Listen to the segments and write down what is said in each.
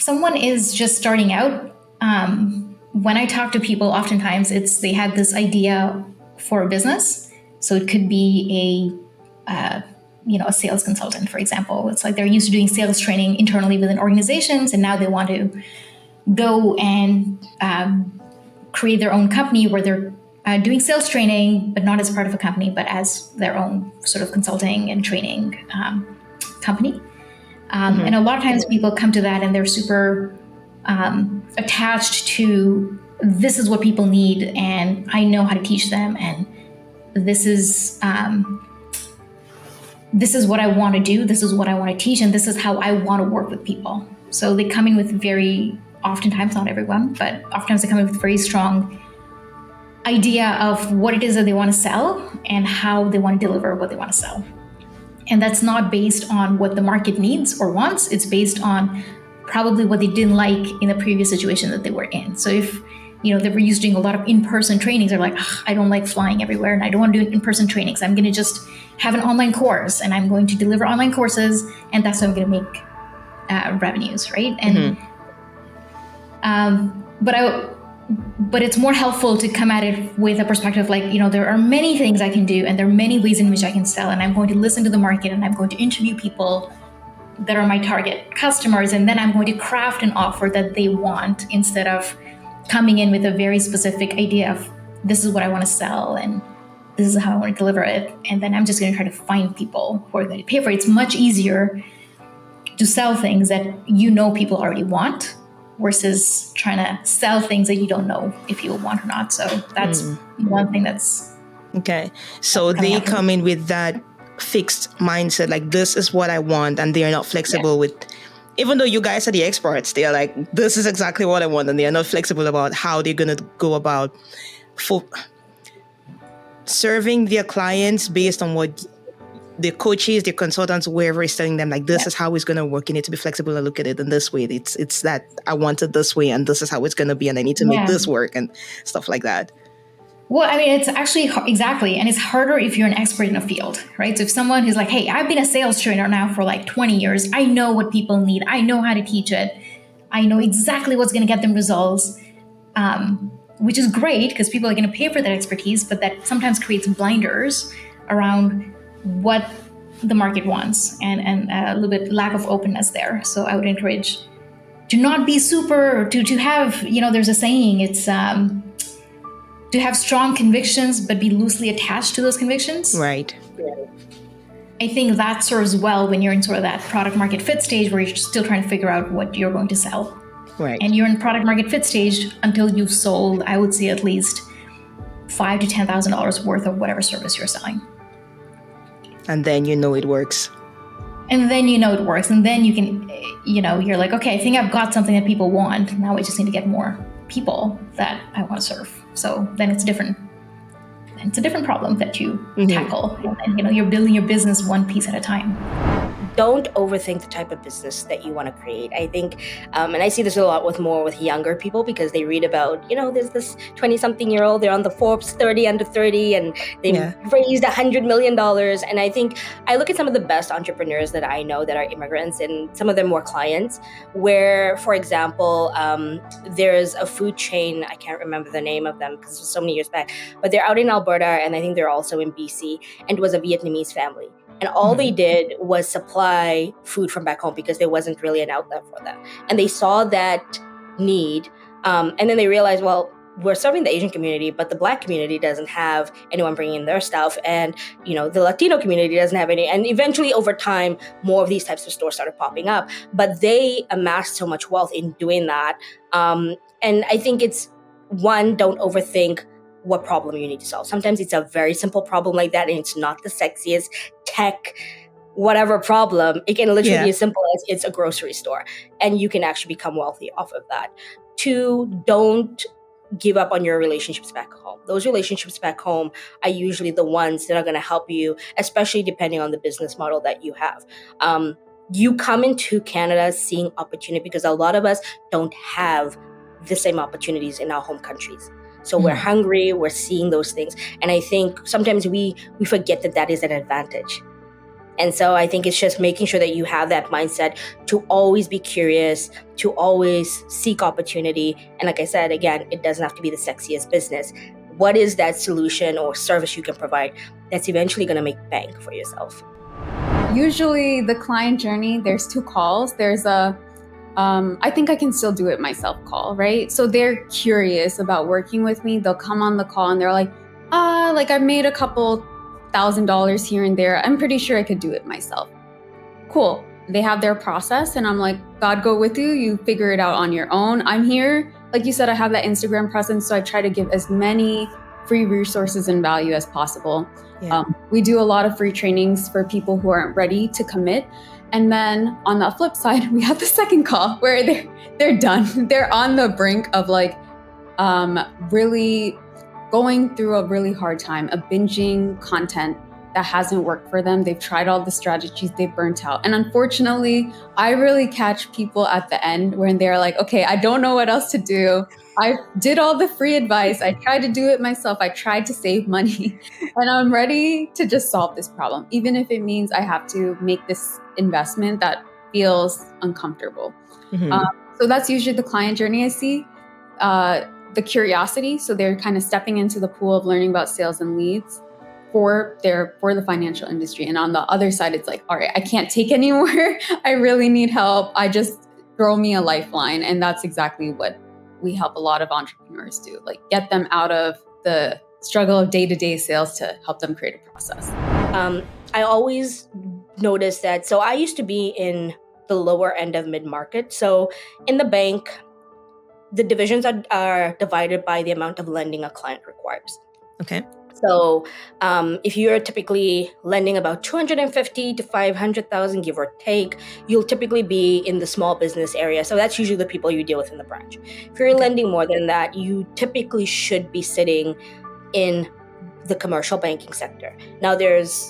someone is just starting out, when I talk to people, oftentimes they have this idea for a business. So it could be a sales consultant, for example. It's like they're used to doing sales training internally within organizations, and now they want to go and create their own company where they're doing sales training, but not as part of a company, but as their own sort of consulting and training company. And a lot of times people come to that and they're super attached to, this is what people need and I know how to teach them, and this is what I want to do, this is what I want to teach, and this is how I want to work with people. So they come in with oftentimes, not everyone, but oftentimes they come in with very strong idea of what it is that they want to sell and how they want to deliver what they want to sell. And that's not based on what the market needs or wants. It's based on probably what they didn't like in the previous situation that they were in. So if they were used to doing a lot of in-person trainings, they're like, I don't like flying everywhere and I don't want to do in-person trainings. I'm going to just have an online course and I'm going to deliver online courses, and that's how I'm going to make revenues, right? And but it's more helpful to come at it with a perspective like, there are many things I can do and there are many ways in which I can sell, and I'm going to listen to the market and I'm going to interview people that are my target customers, and then I'm going to craft an offer that they want, instead of coming in with a very specific idea of, this is what I want to sell and this is how I want to deliver it, and then I'm just going to try to find people who are going to pay for it. It's much easier to sell things that people already want, versus trying to sell things that you don't know if you want or not. So that's one thing that's... Okay. So they come in with that fixed mindset, like, this is what I want, and they are not flexible with, even though you guys are the experts, they are like, this is exactly what I want, and they are not flexible about how they're going to go about serving their clients based on what the coaches, the consultants, whoever is telling them, like, this is how it's going to work. You need to be flexible and look at it in this way. It's that I want it this way, and this is how it's going to be, and I need to make this work, and stuff like that. Well, I mean, it's actually exactly, and it's harder if you're an expert in a field, right? So if someone who's like, hey, I've been a sales trainer now for like 20 years, I know what people need, I know how to teach it, I know exactly what's going to get them results, which is great because people are going to pay for that expertise, but that sometimes creates blinders around what the market wants, and a little bit lack of openness there. So I would encourage to not be to have, there's a saying, it's to have strong convictions, but be loosely attached to those convictions. Right. I think that serves well when you're in sort of that product market fit stage where you're still trying to figure out what you're going to sell. Right. And you're in product market fit stage until you've sold, I would say, at least $5,000 to $10,000 worth of whatever service you're selling. And then it works. And then it works. And then you can, you're like, okay, I think I've got something that people want. Now I just need to get more people that I want to serve. So then it's a different problem that you tackle. And you're building your business one piece at a time. Don't overthink the type of business that you want to create. I think, and I see this a lot with younger people, because they read about, there's this 20-something-year-old, they're on the Forbes 30 under 30, and they've raised $100 million. And I think I look at some of the best entrepreneurs that I know that are immigrants, and some of them were clients, where, for example, there's a food chain, I can't remember the name of them because it was so many years back, but they're out in Alberta, and I think they're also in BC, and it was a Vietnamese family. And all they did was supply food from back home because there wasn't really an outlet for them. And they saw that need. And then they realized, well, we're serving the Asian community, but the Black community doesn't have anyone bringing in their stuff. And, the Latino community doesn't have any. And eventually, over time, more of these types of stores started popping up. But they amassed so much wealth in doing that. And I think it's, one, don't overthink what problem you need to solve. Sometimes it's a very simple problem like that, and it's not the sexiest tech, whatever problem. It can literally be as simple as it's a grocery store, and you can actually become wealthy off of that. Two, don't give up on your relationships back home. Those relationships back home are usually the ones that are going to help you, especially depending on the business model that you have. You come into Canada seeing opportunity because a lot of us don't have the same opportunities in our home countries. So we're hungry, we're seeing those things. And I think sometimes we forget that is an advantage. And so I think it's just making sure that you have that mindset to always be curious, to always seek opportunity. And like I said, again, it doesn't have to be the sexiest business. What is that solution or service you can provide that's eventually going to make bank for yourself? Usually the client journey, there's 2 calls. There's a, I think I can still do it myself call, right? So they're curious about working with me. They'll come on the call and they're like, I've made a couple $1,000 here and there. I'm pretty sure I could do it myself. Cool. They have their process and I'm like, God go with you. You figure it out on your own. I'm here. Like you said, I have that Instagram presence. So I try to give as many free resources and value as possible. Yeah. We do a lot of free trainings for people who aren't ready to commit. And then on the flip side, we have the second call where they're done. They're on the brink of really going through a really hard time, of binging content that hasn't worked for them. They've tried all the strategies, they've burnt out. And unfortunately, I really catch people at the end when they're like, okay, I don't know what else to do. I did all the free advice. I tried to do it myself. I tried to save money and I'm ready to just solve this problem, even if it means I have to make this investment that feels uncomfortable. Mm-hmm. So that's usually the client journey I see. The curiosity. So they're kind of stepping into the pool of learning about sales and leads for the financial industry. And on the other side, it's like, all right, I can't take anymore. I really need help. I just throw me a lifeline. And that's exactly what we help a lot of entrepreneurs do, like get them out of the struggle of day-to-day sales to help them create a process. I always noticed that. So I used to be in the lower end of mid-market. So in the bank, the divisions are divided by the amount of lending a client requires. Okay. So if you're typically lending about 250 to 500,000, give or take, you'll typically be in the small business area. So that's usually the people you deal with in the branch. If you're lending more than that, you typically should be sitting in the commercial banking sector. Now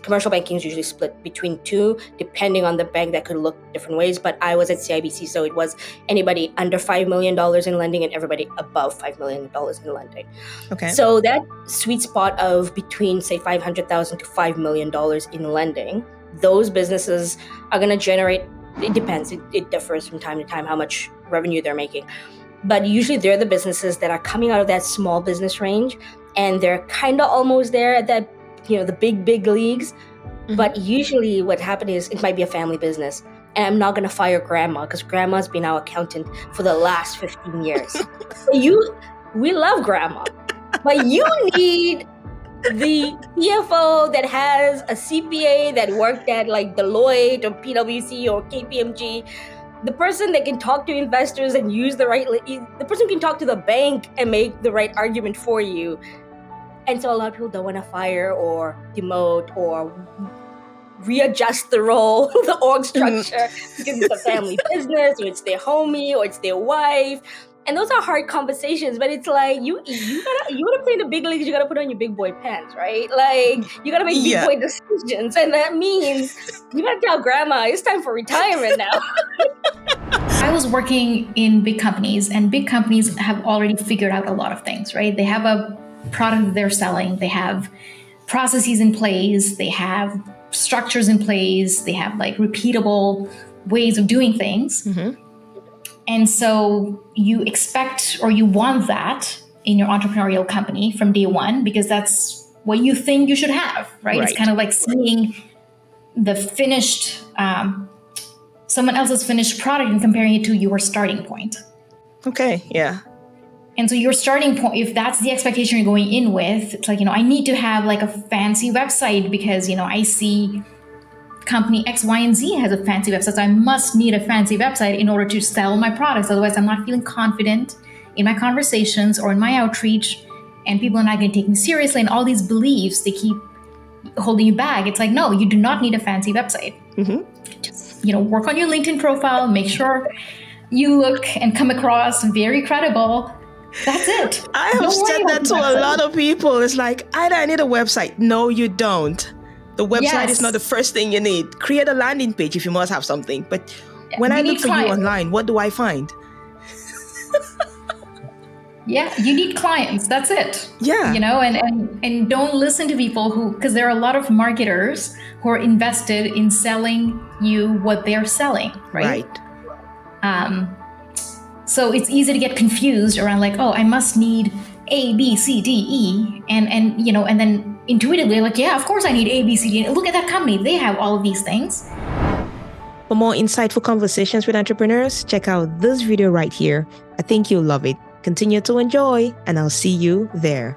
commercial banking is usually split between 2, depending on the bank. That could look different ways, but I was at CIBC, so it was anybody under $5 million in lending and everybody above $5 million in lending. Okay. So that sweet spot of between say $500,000 to $5 million in lending, those businesses are going to generate, it depends, it differs from time to time how much revenue they're making. But usually they're the businesses that are coming out of that small business range and they're kind of almost there at that, the big leagues. Mm-hmm. But usually what happens is it might be a family business. And I'm not going to fire grandma because grandma's been our accountant for the last 15 years. We love grandma, but you need the CFO that has a CPA that worked at like Deloitte or PwC or KPMG. The person that can talk to investors and use the person who can talk to the bank and make the right argument for you. And so a lot of people don't want to fire or demote or readjust the role, the org structure, because it's a family business or it's their homie or it's their wife. And those are hard conversations, but it's like you want to play in the big leagues, you gotta put on your big boy pants, right? Like you gotta make big boy decisions, and that means you gotta tell grandma it's time for retirement now. I was working in big companies, and big companies have already figured out a lot of things, right? They have a product that they're selling, they have processes in place, they have structures in place, they have like repeatable ways of doing things. Mm-hmm. And so you expect or you want that in your entrepreneurial company from day one, because that's what you think you should have, right? It's kind of like seeing the finished, someone else's finished product and comparing it to your starting point. Okay, yeah. And so your starting point, if that's the expectation you're going in with, it's like, I need to have like a fancy website because, I see company X, Y, and Z has a fancy website. So I must need a fancy website in order to sell my products. Otherwise, I'm not feeling confident in my conversations or in my outreach, and people are not going to take me seriously. And all these beliefs, they keep holding you back. It's like, no, you do not need a fancy website. Mm-hmm. Just, work on your LinkedIn profile, make sure you look and come across very credible. That's it. I have said that to a lot of people. It's like, I need a website. No, you don't. The website is not the first thing you need. Create a landing page if you must have something. But when I look for you online, what do I find? Yeah, you need clients. That's it. Yeah. You know, and don't listen to people who, because there are a lot of marketers who are invested in selling you what they're selling, right? So it's easy to get confused around like, oh, I must need A, B, C, D, E, and you know, and then intuitively like, yeah, of course I need A, B, C, D. Look at that company; they have all of these things. For more insightful conversations with entrepreneurs, check out this video right here. I think you'll love it. Continue to enjoy, and I'll see you there.